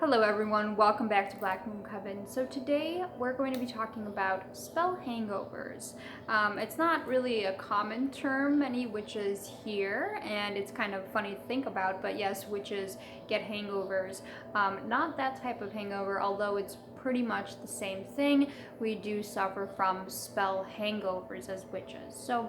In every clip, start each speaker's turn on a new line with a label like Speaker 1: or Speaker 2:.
Speaker 1: Hello everyone, welcome back to Black Moon Coven. So today we're going to be talking about spell hangovers. It's not really a common term, many witches hear, and it's kind of funny to think about, but yes, witches get hangovers. Not that type of hangover, although it's pretty much the same thing. We do suffer from spell hangovers as witches. So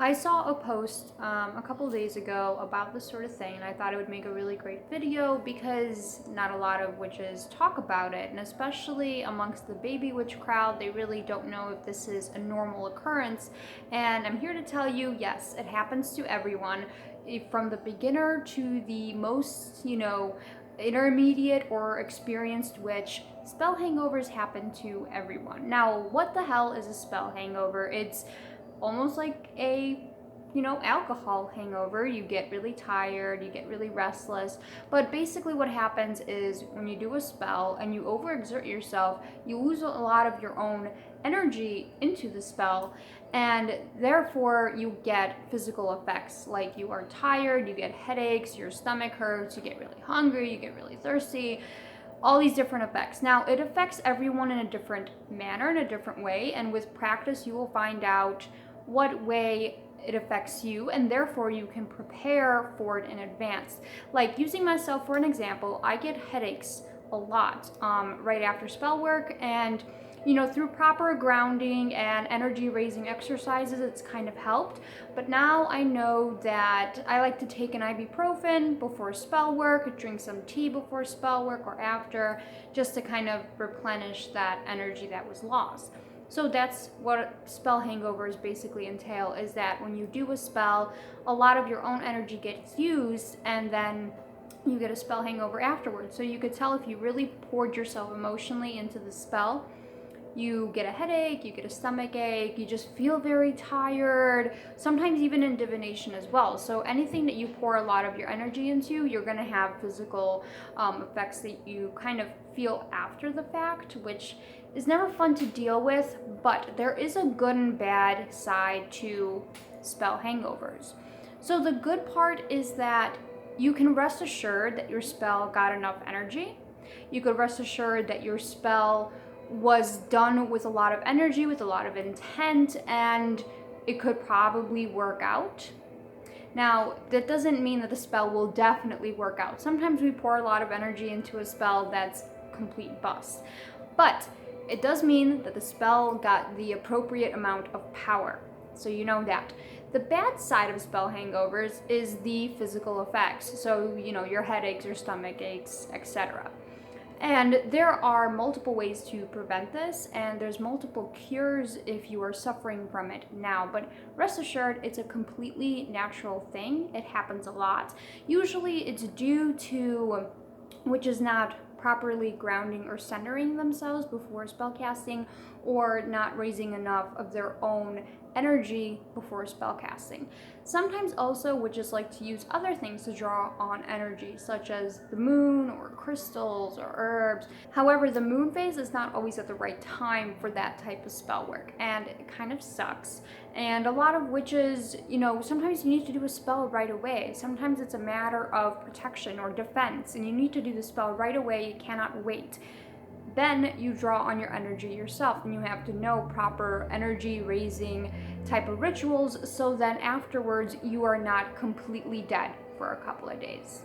Speaker 1: I saw a post a couple days ago about this sort of thing, and I thought it would make a really great video because not a lot of witches talk about it, and especially amongst the baby witch crowd, they really don't know if this is a normal occurrence. And I'm here to tell you, yes, it happens to everyone, from the beginner to the most, intermediate or experienced witch. Spell hangovers happen to everyone. Now, what the hell is a spell hangover? It's almost like a alcohol hangover. You get really tired, you get really restless, but basically what happens is when you do a spell and you overexert yourself, you lose a lot of your own energy into the spell, and therefore you get physical effects like you are tired, you get headaches, your stomach hurts, you get really hungry, you get really thirsty, all these different effects. Now, it affects everyone in a different manner, in a different way, and with practice you will find out what way it affects you, and therefore you can prepare for it in advance. Like, using myself for an example, I get headaches a lot right after spell work, and through proper grounding and energy raising exercises, it's kind of helped. But now I know that I like to take an ibuprofen before spell work, drink some tea before spell work or after, just to kind of replenish that energy that was lost. So that's what spell hangovers basically entail, is that when you do a spell, a lot of your own energy gets used, and then you get a spell hangover afterwards. So you could tell if you really poured yourself emotionally into the spell, you get a headache, you get a stomach ache, you just feel very tired, sometimes even in divination as well. So anything that you pour a lot of your energy into, you're going to have physical effects that you kind of feel after the fact, which is never fun to deal with. But there is a good and bad side to spell hangovers. So the good part is that you can rest assured that your spell got enough energy. You could rest assured that your spell was done with a lot of energy, with a lot of intent, and it could probably work out. Now, that doesn't mean that the spell will definitely work out. Sometimes we pour a lot of energy into a spell that's complete bust. But it does mean that the spell got the appropriate amount of power. So you know that. The bad side of spell hangovers is the physical effects. So, your headaches, your stomach aches, etc. And there are multiple ways to prevent this, and there's multiple cures if you are suffering from it now. But rest assured, it's a completely natural thing. It happens a lot. Usually it's due to witches not properly grounding or centering themselves before spellcasting, or not raising enough of their own energy before spellcasting. Sometimes also witches like to use other things to draw on energy, such as the moon or crystals or herbs. However, the moon phase is not always at the right time for that type of spell work, and it kind of sucks. And a lot of witches, sometimes you need to do a spell right away. Sometimes it's a matter of protection or defense, and you need to do the spell right away. You cannot wait. Then you draw on your energy yourself, and you have to know proper energy raising type of rituals, so then afterwards you are not completely dead for a couple of days.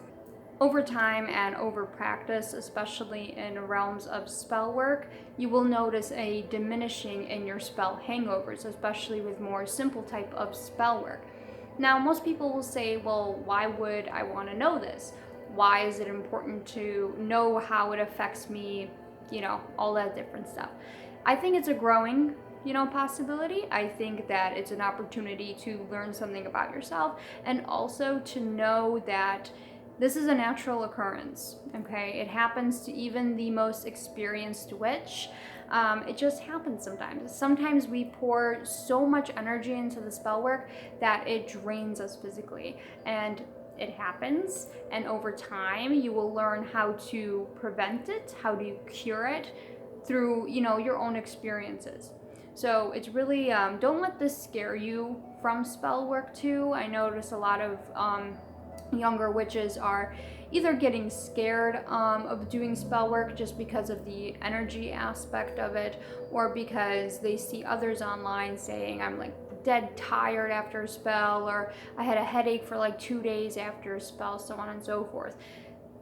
Speaker 1: Over time and over practice, especially in realms of spell work, you will notice a diminishing in your spell hangovers, especially with more simple type of spell work. Now, most people will say, well, why would I want to know this? Why is it important to know how it affects me? All that different stuff. I think it's a growing, possibility. I think that it's an opportunity to learn something about yourself, and also to know that this is a natural occurrence, okay? It happens to even the most experienced witch. It just happens sometimes. Sometimes we pour so much energy into the spell work that it drains us physically, and it happens, and over time you will learn how to prevent it, how to cure it through your own experiences. So it's really don't let this scare you from spell work too. I notice a lot of younger witches are either getting scared of doing spell work just because of the energy aspect of it, or because they see others online saying I'm like dead tired after a spell, or I had a headache for like 2 days after a spell, so on and so forth.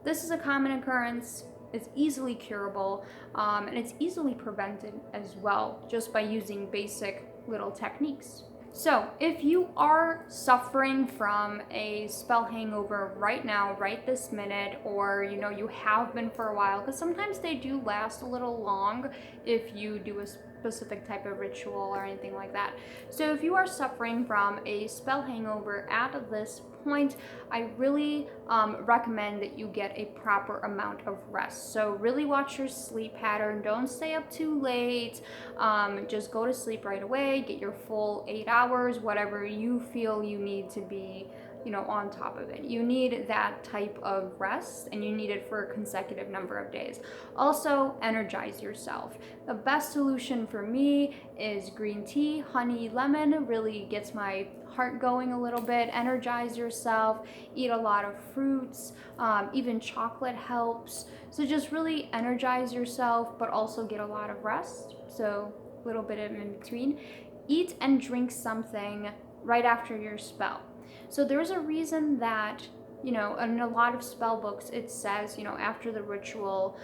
Speaker 1: This is a common occurrence. It's easily curable, and it's easily prevented as well just by using basic little techniques. So if you are suffering from a spell hangover right now, right this minute, or you have been for a while, because sometimes they do last a little long if you do a specific type of ritual or anything like that. So if you are suffering from a spell hangover at this point, I really recommend that you get a proper amount of rest. So really watch your sleep pattern. Don't stay up too late. Just go to sleep right away. Get your full 8 hours, whatever you feel you need to be on top of it. You need that type of rest, and you need it for a consecutive number of days. Also, energize yourself. The best solution for me is green tea, honey, lemon. Really gets my heart going a little bit. Energize yourself. Eat a lot of fruits. Even chocolate helps. So just really energize yourself, but also get a lot of rest. So a little bit of in between. Eat and drink something right after your spell. So there's a reason that, in a lot of spell books, it says, after the ritual,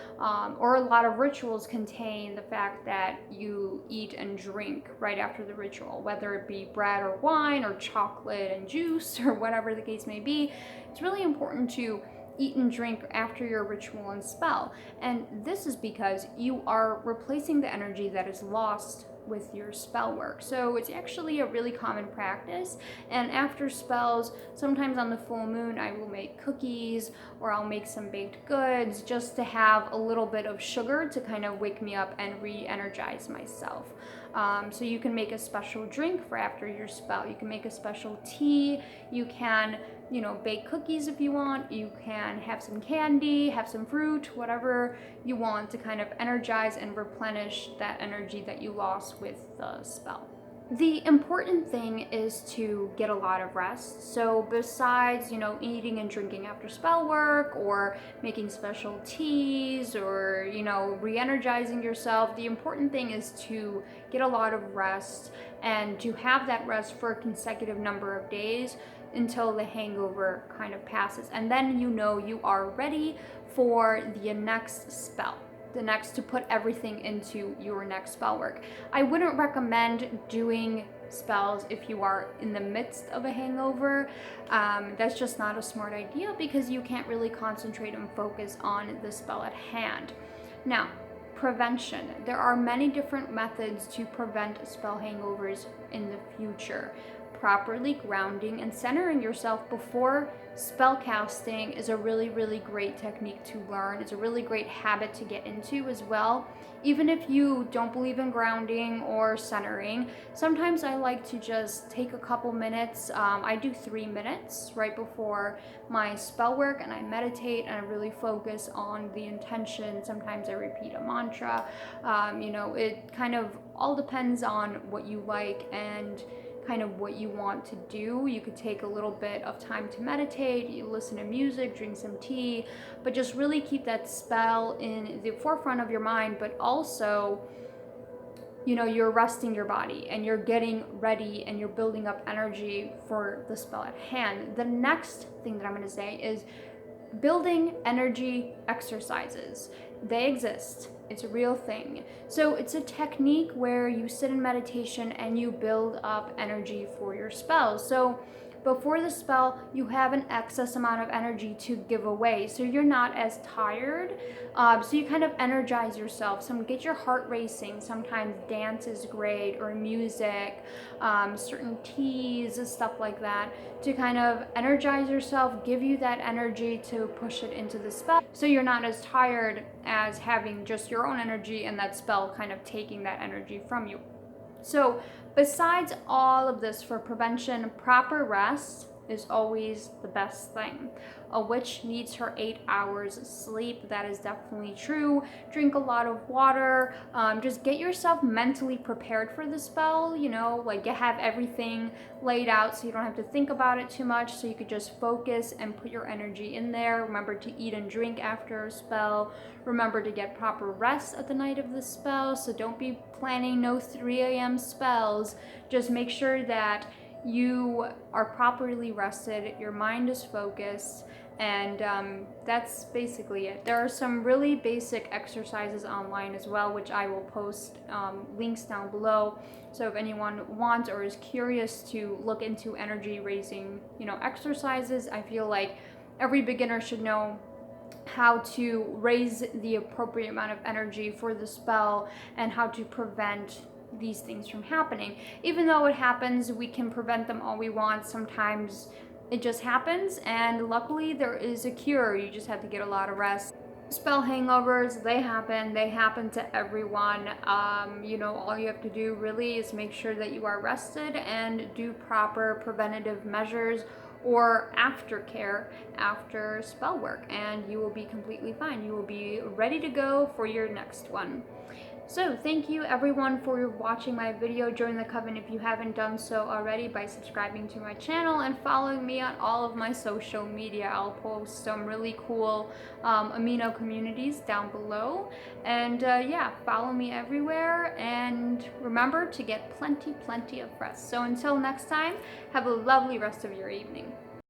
Speaker 1: or a lot of rituals contain the fact that you eat and drink right after the ritual, whether it be bread or wine or chocolate and juice or whatever the case may be. It's really important to eat and drink after your ritual and spell. And this is because you are replacing the energy that is lost with your spell work. So it's actually a really common practice. And after spells, sometimes on the full moon, I will make cookies or I'll make some baked goods just to have a little bit of sugar to kind of wake me up and re-energize myself. So you can make a special drink for after your spell. You can make a special tea. You can bake cookies if you want. You can have some candy, have some fruit, whatever you want to kind of energize and replenish that energy that you lost with the spell. The important thing is to get a lot of rest. So besides, eating and drinking after spell work or making special teas or, re-energizing yourself, the important thing is to get a lot of rest and to have that rest for a consecutive number of days until the hangover kind of passes. And then you are ready for the next spell. To put everything into your next spell work. I wouldn't recommend doing spells if you are in the midst of a hangover. That's just not a smart idea because you can't really concentrate and focus on the spell at hand. Now, prevention. There are many different methods to prevent spell hangovers in the future. Properly grounding and centering yourself before spell casting is a really, really great technique to learn. It's a really great habit to get into as well. Even if you don't believe in grounding or centering, sometimes I like to just take a couple minutes. I do 3 minutes right before my spell work, and I meditate and I really focus on the intention. Sometimes I repeat a mantra. It kind of all depends on what you like and kind of what you want to do. You could take a little bit of time to meditate, you listen to music, drink some tea, but just really keep that spell in the forefront of your mind, but also you're resting your body and you're getting ready and you're building up energy for the spell at hand. The next thing that I'm going to say is building energy exercises. They exist. It's a real thing. So it's a technique where you sit in meditation and you build up energy for your spells. So before the spell, you have an excess amount of energy to give away. So you're not as tired. So you kind of energize yourself. So get your heart racing. Sometimes dance is great, or music, certain teas and stuff like that, to kind of energize yourself, give you that energy to push it into the spell. So you're not as tired as having just your own energy and that spell kind of taking that energy from you. So besides all of this for prevention, proper rest is always the best thing. A witch needs her 8 hours sleep. That is definitely true. Drink a lot of water. Just get yourself mentally prepared for the spell, you know, like you have everything laid out so you don't have to think about it too much, so you could just focus and put your energy in there. Remember to eat and drink after a spell. Remember to get proper rest at the night of the spell, so don't be planning no 3 a.m. spells. Just make sure that you are properly rested, your mind is focused, and that's basically it. There are some really basic exercises online as well, which I will post links down below. So if anyone wants or is curious to look into energy raising, you know, exercises, I feel like every beginner should know how to raise the appropriate amount of energy for the spell and how to prevent these things from happening. Even though it happens, we can prevent them all we want. Sometimes it just happens, and luckily there is a cure. You just have to get a lot of rest. Spell hangovers, they happen to everyone. You know, all you have to do really is make sure that you are rested and do proper preventative measures or aftercare after spell work, and you will be completely fine. You will be ready to go for your next one. So thank you everyone for watching my video. Join the coven if you haven't done so already by subscribing to my channel and following me on all of my social media. I'll post some really cool amino communities down below. And yeah, follow me everywhere, and remember to get plenty of rest. So until next time, have a lovely rest of your evening.